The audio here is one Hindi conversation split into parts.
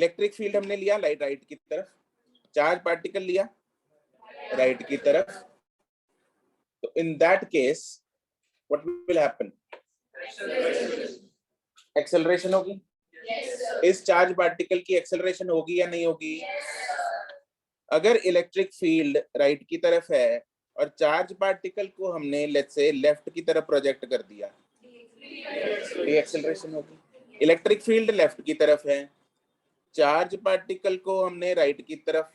इलेक्ट्रिक फील्ड हमने लिया राइट की तरफ, चार्ज पार्टिकल लिया राइट की तरफ, तो in that case what will happen? Acceleration होगी। इस चार्ज पार्टिकल की एक्सेलरेशन होगी या नहीं होगी? अगर इलेक्ट्रिक फील्ड राइट की तरफ है और चार्ज पार्टिकल को हमने लेट्स से लेफ्ट की तरफ प्रोजेक्ट कर दिया, ये एक्सेलरेशन होगी। इलेक्ट्रिक फील्ड लेफ्ट की तरफ है, चार्ज पार्टिकल को हमने राइट की तरफ,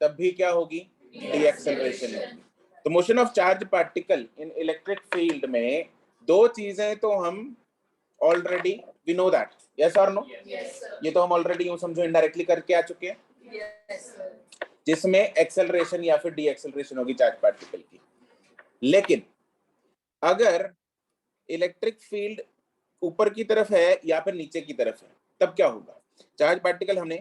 तब भी क्या होगी? डी एक्सेलरेशन होगी। तो motion of charge particle in electric field में दो चीजें तो हम already we know that, yes और नो? ये तो हम ऑलरेडी यूं समझो इनडायरेक्टली करके आ चुके हैं, जिसमें एक्सेलरेशन या फिर डी एक्सेलरेशन होगी चार्ज पार्टिकल की। लेकिन अगर इलेक्ट्रिक फील्ड ऊपर की तरफ है या फिर नीचे की तरफ है, तब क्या होगा? चार्ज पार्टिकल हमने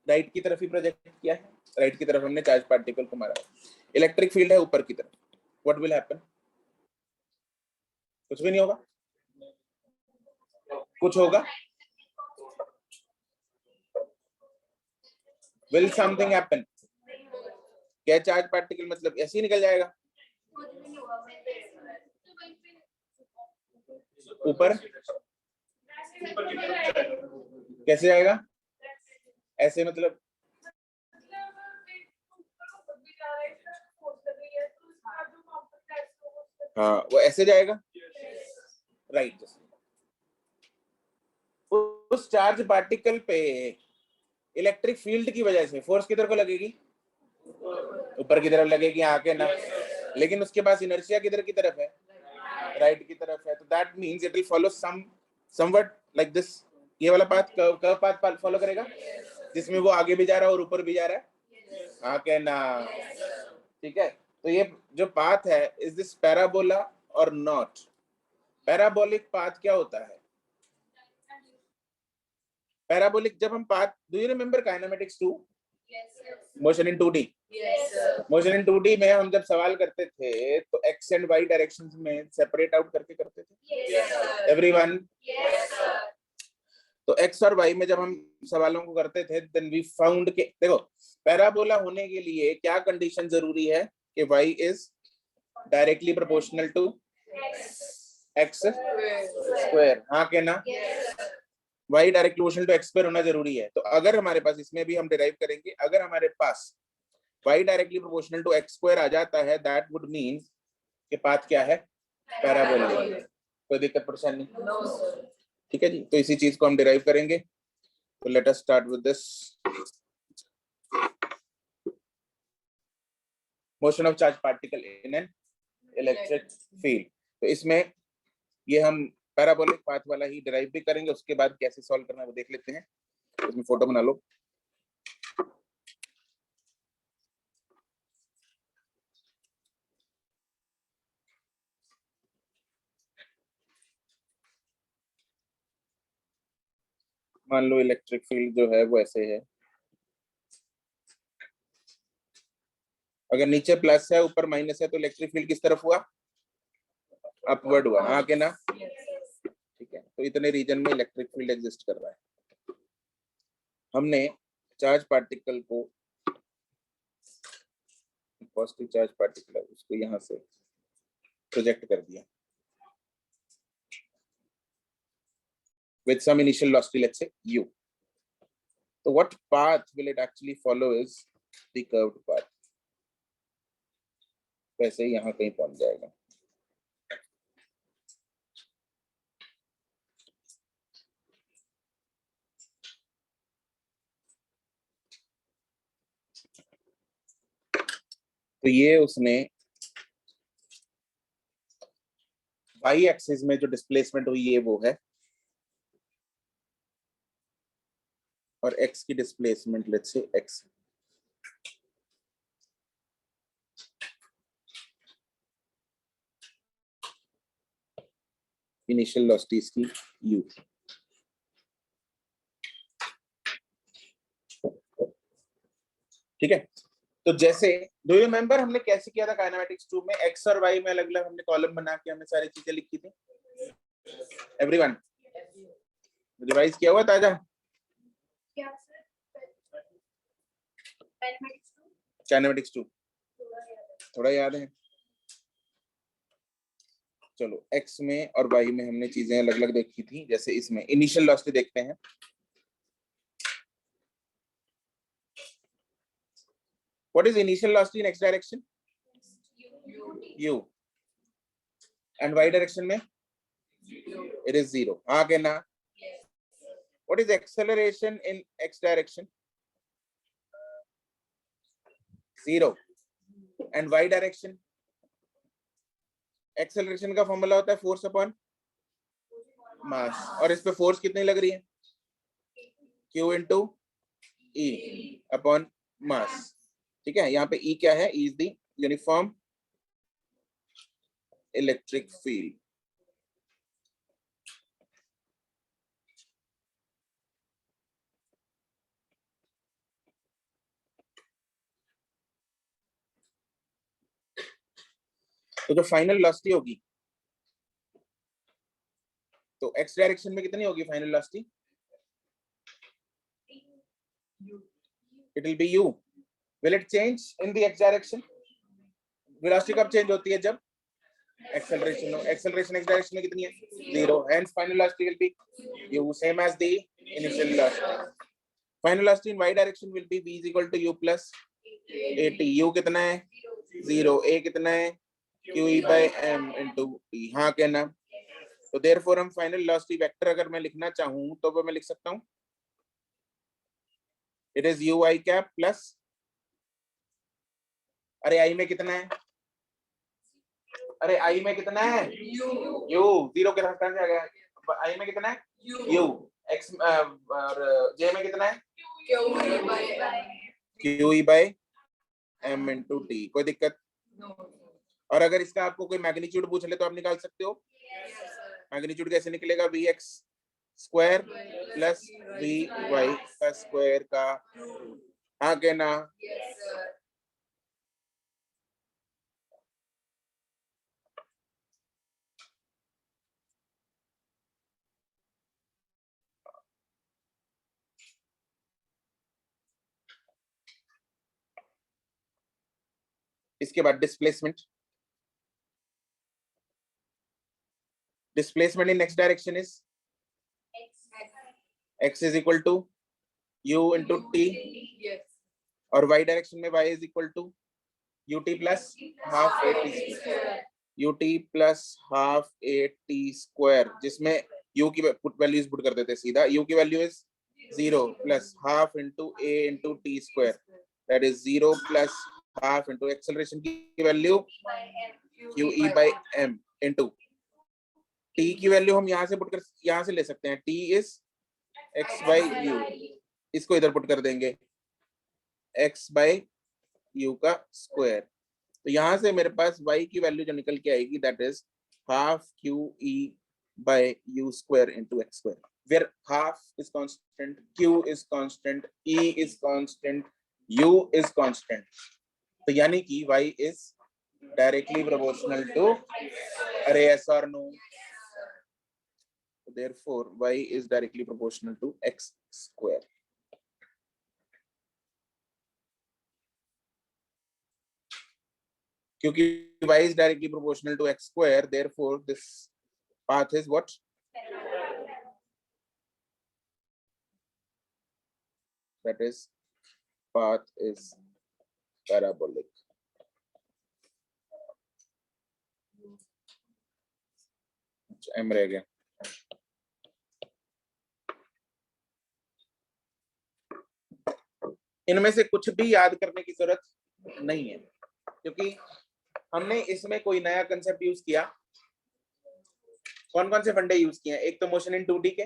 राइट की तरफ ही प्रोजेक्ट किया है, राइट की तरफ हमने चार्ज पार्टिकल को मारा, इलेक्ट्रिक फील्ड है ऊपर की तरफ, व्हाट विल हैपन? कुछ भी नहीं होगा। कुछ होगा? Will something happen? क्या चार्ज पार्टिकल मतलब ऐसे ही निकल जाएगा ऊपर? कैसे जाएगा ऐसे? मतलब हाँ, वो ऐसे जाएगा, राइट। उस चार्ज पार्टिकल पे इलेक्ट्रिक फील्ड की वजह से फोर्स किधर को लगेगी? ऊपर की तरफ लगेगी, आके ना, लेकिन उसके पास इनर्शिया किधर की तरफ है? राइट की तरफ है। तो that means it will follow somewhat like this, ये वाला पाथ, कर्व पाथ फॉलो करेगा, जिसमें वो आगे भी जा रहा है और ऊपर भी जा रहा है, आके ना, ठीक है। तो ये जो पाथ है, इज दिस पैराबोला और नॉट? पैराबोलिक पाथ क्या होता है? पैराबोलिक जब हम path, do you remember kinematics 2? Motion in 2D। Motion in 2D में हम जब सवाल करते थे तो एक्स एंड वाई डायरेक्शंस में सेपरेट आउट करके करते थे, एवरीवन? तो एक्स और वाई में जब हम सवालों को करते थे, देन वी फाउंड के, देखो पैराबोला होने के लिए क्या कंडीशन जरूरी है? कि Y is directly proportional to X square, हाँ के ना? Y direct proportional to X square होना जरूरी है। तो अगर हमारे पास, इसमें भी हम डिराइव करेंगे, अगर हमारे पास Y directly proportional to X square आ जाता है, दैट वुड मीन कि पाथ क्या है? पैराबोलिक। कोई दिक्कत परेशानी नहीं? ठीक है जी। तो इसी चीज को हम डिराइव करेंगे। तो let us start with this motion of charge particle in an electric field. तो इसमें ये हम पैराबोलिक पाथ वाला ही डिराइव भी करेंगे, उसके बाद कैसे सॉल्व करना है वो देख लेते हैं। इसमें फोटो बना लो। मान लो इलेक्ट्रिक फील्ड जो है वो ऐसे है, अगर नीचे प्लस है ऊपर माइनस है, तो इलेक्ट्रिक फील्ड किस तरफ हुआ? अपवर्ड हुआ, हाँ के ना? ठीक है। तो इतने रीजन में इलेक्ट्रिक फील्ड एग्जिस्ट कर रहा है। हमने चार्ज पार्टिकल को, पॉजिटिव चार्ज पार्टिकल, उसको यहाँ से प्रोजेक्ट कर दिया with some initial velocity, let's say u. So what path will it actually follow is the curved path. वैसे ही यहाँ कहीं पहुंच जाएगा। तो ये उसने y एक्सिस में जो डिस्प्लेसमेंट हुई है वो है, और x की displacement let's say x। Initial velocity इसकी u थी। ठीक है। तो जैसे डू यू रिमेंबर हमने कैसे किया था काइनेमेटिक्स 2 में? x और y में अलग अलग हमने कॉलम बना के हमने सारी चीजें लिखी थी, एवरीवन? रिवाइज किया हुआ ताजा? काइनेमेटिक्स 2 थोड़ा याद है। चलो x में और y में हमने चीजें अलग अलग देखी थी, जैसे इसमें इनिशियल वेलोसिटी देखते हैं। What is initial velocity in x direction? u and y direction में it is 0। आगे ना what is acceleration in x direction? 0 and y direction acceleration का फॉर्मूला होता है फोर्स अपॉन मास, और इस पे फोर्स कितनी लग रही है? Q into E upon mass. ठीक है, यहाँ पे E क्या है? E is the uniform electric field. तो जो फाइनल वेलोसिटी होगी, तो x डायरेक्शन में कितनी होगी final velocity? It will be u। Will it change in the x direction? Velocity कब चेंज होती है? जब एक्सेलरेशन हो। एक्सेलरेशन x डायरेक्शन में कितनी है? 0। Hence final velocity will be u, same as the initial velocity. Final velocity in y direction will be v is equal to u plus at। u कितना है? 0। a कितना है? QE by m into t। हाँ कहना। तो therefore हम फाइनल वेलोसिटी वेक्टर अगर मैं लिखना चाहूँ तो वो मैं लिख सकता हूँ, it is you I cap plus, अरे आई में कितना है? अरे आई में कितना है? यू। 0 के साथ कैंसिल आ गया। आई में कितना है? यू। एक्स और जे में कितना है? QE by m into t। कोई दिक्कत? और अगर इसका आपको कोई मैग्नीट्यूड पूछ ले तो आप निकाल सकते हो। मैग्नीट्यूड कैसे निकलेगा? vx स्क्वायर प्लस vy का स्क्वायर का। हाँ कहना। इसके बाद displacement. Displacement in x direction is x is equal to u into t, और y डायरेक्शन में y is equal to ut plus half at ut plus half at square, जिसमें u की वैल्यूज पुट कर देते सीधा। u की value is 0 plus half into a into t square, that is 0 plus half into acceleration की value QE by m into t की वैल्यू हम यहाँ से पुट कर, यहाँ से ले सकते हैं, t is x by u। इसको इधर पुट कर देंगे, x by u का स्क्वायर। तो यहाँ से मेरे पास y की वैल्यू जो निकल के आएगी that is half QE by u square into x square, where half is constant, q is constant, e is constant, u is constant। तो यानी कि y is directly proportional to, अरे yes or no? Therefore y is directly proportional to x square। क्योंकि y is directly proportional to x square, therefore this path is what? That is, path is parabolic। m रह गया। इनमें से कुछ भी याद करने की जरूरत नहीं है, क्योंकि हमने इसमें कोई नया कंसेप्ट यूज किया। कौन कौन से फंडे यूज किए हैं? एक तो मोशन इन 2D के,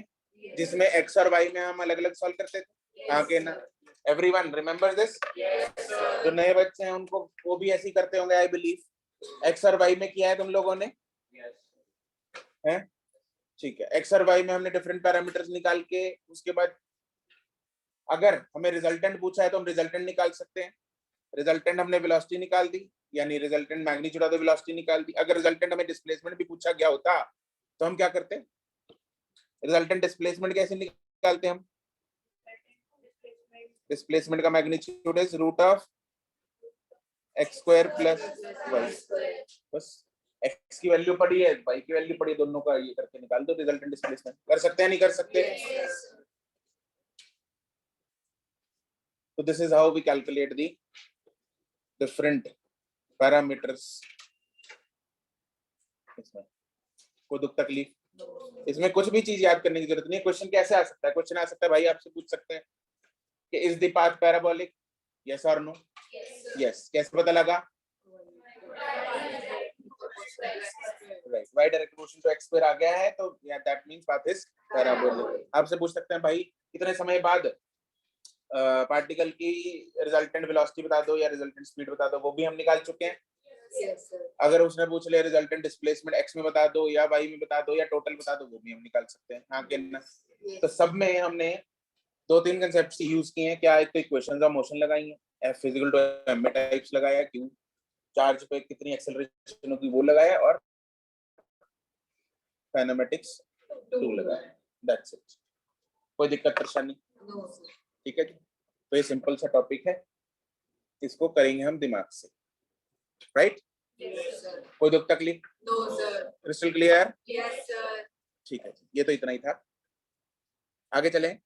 जिसमें x और y में हम अलग अलग सॉल्व करते थे। आगे ना, एवरीवन रिमेंबर दिस? जो नए बच्चे हैं उनको वो भी ऐसे ही करते होंगे आई बिलीव। x और y में किया है तुम लोगों ने? हैं? ठीक है, x और y में हमने डिफरेंट पैरामीटर्स निकाल के, उसके बाद अगर हमें रिजल्टेंट पूछा है तो हम रिजल्टेंट निकाल सकते हैं। रिजल्टेंट हमने वेलोसिटी निकाल दी, यानी resultant magnitude of the velocity निकाल दी। अगर रिजल्टेंट हमें डिस्प्लेसमेंट भी पूछा गया होता तो हम क्या करते? रिजल्टेंट डिस्प्लेसमेंट कैसे निकालते हम? डिस्प्लेसमेंट का magnitude is root of X square plus Y. बस एक्स की वैल्यू पड़ी है, वाई की वैल्यू पड़ी, दोनों का ये करके निकाल दो रिजल्टेंट डिस्प्लेसमेंट। कर सकते हैं नहीं कर सकते? तो this is how we calculate the different parameters. इसमें कोई दुख तकलीफ, इसमें कुछ भी चीज याद करने की जरूरत नहीं है। क्वेश्चन कैसे आ सकता है? क्वेश्चन आ सकता है भाई, आपसे पूछ सकते हैं कि is the path parabolic, yes और नो? यस। कैसे पता लगा? राइट, वाई डायरेक्ट मोशन तो एक्स स्क्वायर आ गया है, तो या that means path is parabolic. आपसे पूछ सकते हैं भाई कितने समय बाद पार्टिकल की रिजल्टेंट वेलोसिटी बता दो या रिजल्टेंट स्पीड बता दो, वो भी हम निकाल चुके हैं। अगर उसने पूछ लिया रिजल्टेंट डिस्प्लेसमेंट एक्स में बता दो या वाई में बता दो या टोटल बता दो, वो भी हम निकाल सकते हैं। हाँ कि ना? तो सब में हमने 2-3 कंसेप्ट यूज किए हैं। क्या? एक तो इक्वेशंस ऑफ मोशन लगाई है, F equal to M types लगाया, क्यू चार्ज पे कितनी एक्सेलरेशन होगी वो लगाया, और काइनेमेटिक्स 2 लगाया। That's it. कोई दिक्कत परेशानी? ठीक है जी। तो ये सिंपल सा टॉपिक है, इसको करेंगे हम दिमाग से, राइट? कोई दुख तकलीफ? Crystal clear? ठीक है जी, ये तो इतना ही था। आगे चलें।